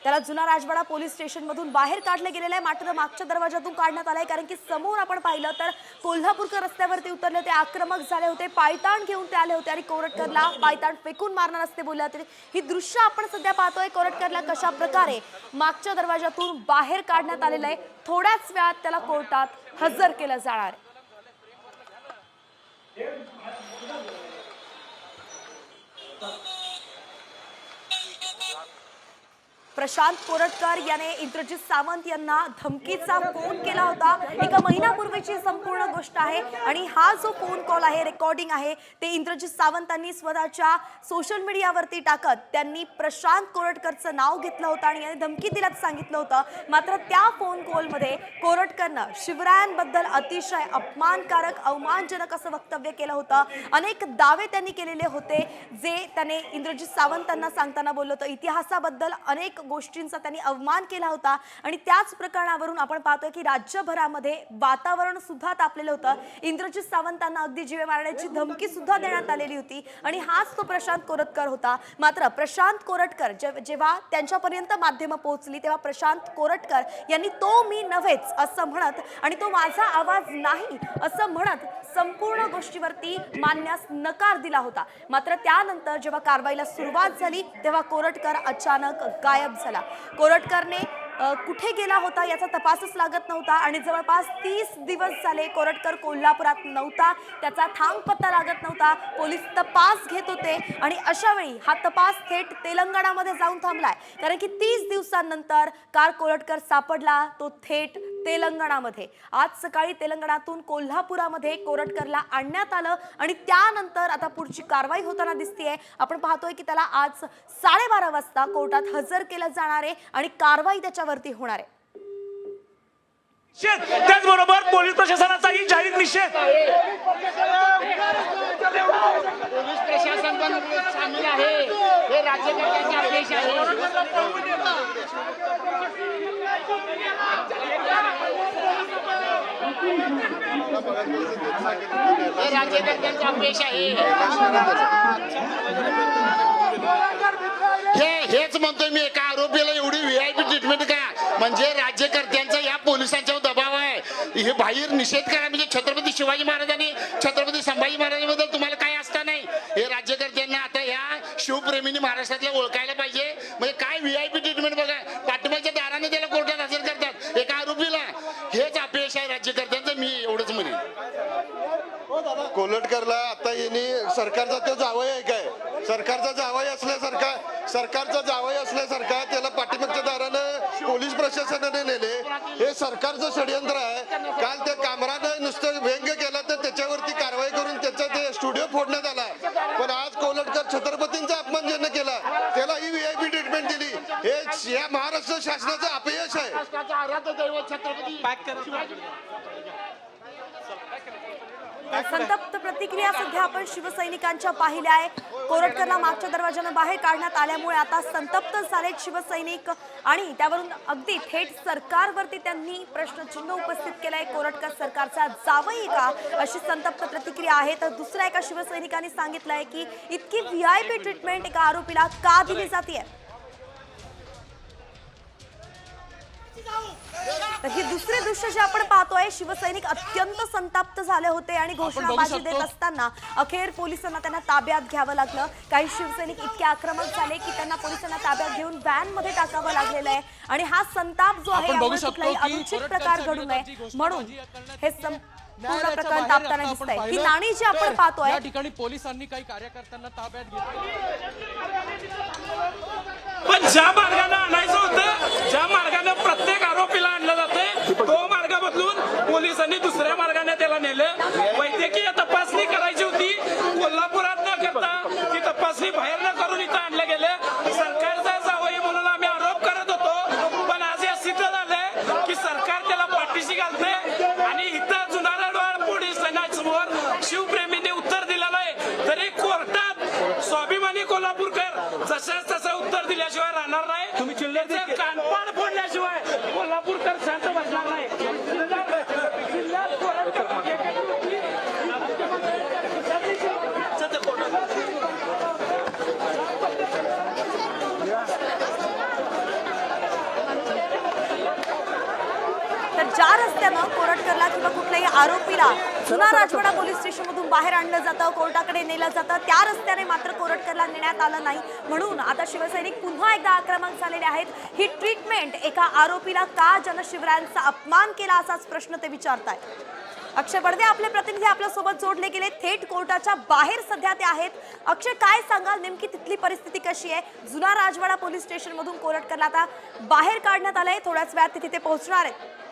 त्याला जुना राजवाडा police station मधून बाहेर काढले गेलेले आहे, मात्र मागच्या दरवाजातून काढण्यात आलाय। कारण की समोर आपण पाहिलं तर कोल्हापूरकर रस्त्यावरती उतरले होते, आक्रमक झाले होते, पायताण घेऊन ते आले होते आणि कोरटकरला पायताण फेकून मारणार असते बोलले होते। ही दृश्य आपण सध्या पाहतोय, कोरटकरला कशा प्रकारे मागच्या दरवाजातून बाहेर काढण्यात आलेलं आहे। थोड्याच वेळात त्याला कोर्टात हजर केलं जाणार आहे। प्रशांत कोरटकर याने इंद्रजित सावंत यांना धमकीचा फोन केला होता। एका महिन्यापूर्वीची संपूर्ण गोष्ट आहे आणि हा जो फोन कॉल आहे, रेकॉर्डिंग आहे, ते इंद्रजित सावंतांनी स्वतःच्या सोशल मीडियावरती टाकत त्यांनी प्रशांत कोरटकरचं नाव घेतलं होतं आणि याने धमकी दिल्याचं सांगितलं होतं। मात्र त्या फोन कॉलमध्ये कोरटकरनं शिवरायांबद्दल अतिशय अपमानकारक, अवमानजनक असं वक्तव्य केलं होतं। अनेक दावे त्यांनी केलेले होते, जे त्याने इंद्रजित सावंतांना सांगताना बोललो होतं। इतिहासाबद्दल अनेक गोष्टींचा त्यांनी अवमान केला होता आणि त्याच प्रकरणावरून आपण पाहतोय की राज्यभरामध्ये वातावरण सुद्धा तापलेलं होतं। इंद्रजित सावंतांना अगदी जीवे मारण्याची धमकी सुद्धा देण्यात आलेली होती आणि हाच तो प्रशांत कोरटकर होता। मात्र प्रशांत कोरटकर जेव्हा त्यांच्यापर्यंत माध्यमं पोहोचली तेव्हा प्रशांत कोरटकर यांनी तो मी नव्हेच असं म्हणत आणि तो माझा आवाज नाही असं म्हणत संपूर्ण गोष्टीवरती मानण्यास नकार दिला होता। मात्र त्यानंतर जेव्हा कारवाईला सुरुवात झाली तेव्हा कोरटकर अचानक गायब झाला। कोरटकरने कुठे गेला होता याचा तपासच लागत नव्हता आणि जवळपास 30 दिवस झाले कोरटकर कोल्हापुरात नव्हता, त्याचा ठाम पत्ता लागत नव्हता। पोलीस तपास घेत होते आणि अशा वेळी हा तपास थेट तेलंगणामध्ये जाऊन थांबलाय। कारण की 30 दिवसांनंतर कोरटकर सापडला तो थेट तेलंगणामध्ये। आज सकाळी तेलंगणातून कोल्हापुरामध्ये कोरटकरला आणण्यात आलं आणि त्यानंतर आता पुढची कारवाई होताना दिसतेय। आपण पाहतोय की त्याला आज 12:30 वाजता कोर्टात हजर केलं जाणार आहे आणि कारवाई त्याच्यावरती होणार आहे। त्याचबरोबर पोलीस प्रशासनाचाही जाहीर निषेध। पोलीस प्रशासन पण सामील आहे, हे राज्यकर्त्यांचे आदेश आहे। हे राज्यकर्त्यांचा आदेश आहे। हेच म्हणतोय मी, एका आरोपीला एवढी व्हीआयपी ट्रीटमेंट का? म्हणजे राज्यकर्त्यांचा या पोलिसांच्यावर दबाव आहे। हे बाहेर निषेध करा म्हणजे छत्रपती शिवाजी महाराजांनी, छत्रपती संभाजी महाराजांबद्दल तुम्हाला काय असता नाही? हे राज्यकर्त्यांना आता या शिवप्रेमींनी महाराष्ट्रातल्या ओळखायला पाहिजे। म्हणजे काय व्हीआयपी ट्रीटमेंट बघा, पाठिंबाच्या दाराने त्याला कोर्टात हजर करतात एका आरोपीला। हेच अपयश आहे राज्यकर्त्यांचं, मी एवढंच म्हणेन। कोल्हटकरला आता यांनी सरकारचा तो जावई आहे काय? सरकारचा जावई असल्यासारखा त्याला पाठीमागच्या दारानं पोलीस प्रशासनाने नेले। हे सरकारचं षडयंत्र आहे। काल त्या कामरानं नुसतं व्यंग्य केला तर त्याच्यावरती कारवाई करून त्याचा ते स्टुडिओ फोडण्यात आला, पण आज कोल्हटकर छत्रपतींचा अपमान ज्यांनी केला त्याला ही व्हीआयपी ट्रीटमेंट दिली। हे या महाराष्ट्र शासनाचं अपयश आहे। संतप्त प्रतिक्रिया सध्या आपण शिवसैनिकांच्या पाहिल्या आहे। कोरटकरला मागच्या दरवाजाने बाहेर काढण्यात आल्यामुळे आता संतप्त झालेत शिवसैनिक आणि त्यावरून अगदी थेट सरकारवरती त्यांनी प्रश्नचिन्ह उपस्थित केलंय। कोरटकर सरकारचा जावई का, अशी संतप्त प्रतिक्रिया आहे। तर दुसऱ्या एका शिवसैनिकांनी सांगितलंय की इतकी व्हीआयपी ट्रीटमेंट एका आरोपीला का दिली जाते? तर ही दुसरे दृश्य जे आपण पाहतोय, शिवसैनिक अत्यंत संताप्त झाले होते आणि घोषणाबाजी देत असताना अखेर पोलिसांना त्यांना ताब्यात घ्यावं लागलं। काही शिवसैनिक इतके आक्रमक झाले की त्यांना पोलिसांना ताब्यात घेऊन व्हॅन मध्ये टाकावं लागलेलं आहे आणि हा संताप जो आहे यामुळे कुठलाही अनुचित प्रकार घडू नये म्हणून हे पूर्ण प्रकरण तापताना दिसतंय। ही नाणी जी आपण पाहतोय या ठिकाणी पोलिसांनी काही कार्यकर्त्यांना ताब्यात घेतलं, पण ज्या मार्गाने आणायचं होतं, ज्या मार्गाने प्रत्येक आरोपीला आणलं जातंय तो मार्ग बदलून पोलिसांनी दुसऱ्या मार्गाने त्याला नेलं। वैद्यकीय तपासणी करायची होती, कोल्हापुरात न करता ती तपासणी बाहेर न करून इथं आणलं गेलं। सरकारचा जावई म्हणून आम्ही आरोप करत होतो, पण आज हे सिद्ध झालंय की सरकार त्याला पाठीशी घालतंय आणि इथं जुना राजवाडा पोलीस स्टेशनसमोर शिवप्रेमींनी उत्तर दिलेलं आहे, तरी कोर्टात स्वाभिमानी कोल्हापूरकर जशाच तसं उत्तर दिल्याशिवाय राहणार नाही। तुम्ही चिल्ल्याचं कानपाड फोडल्याशिवाय कोल्हापूरकर शांत बसणार नाही। ज्या रस्त्यानं कोरटकरला किंवा कुठल्याही आरोपीला जुना राजवाडा पोलीस स्टेशनमधून बाहेर आणलं जातं, कोर्टाकडे नेलं जातं, त्या रस्त्याने मात्र कोरटकरला नेण्यात आलं नाही. म्हणून आता शिवसैनिक पुन्हा एकदा आक्रमक झालेले आहेत. ही ट्रीटमेंट एका आरोपीला का जनशिवरायांचा अपमान केला असाच प्रश्न ते विचारतायत. अक्षय बडदे आपले प्रतिनिधी आपल्या सोबत जोडले गेले, थेट कोर्टाच्या बाहेर सध्या ते आहेत. अक्षय, काय सांगाल, नेमकी तिथली परिस्थिती कशी आहे? जुना राजवाडा पोलीस स्टेशन मधून कोरटकरला आता बाहेर काढण्यात आलंय, थोड्याच वेळात ते तिथे पोहोचणार आहेत.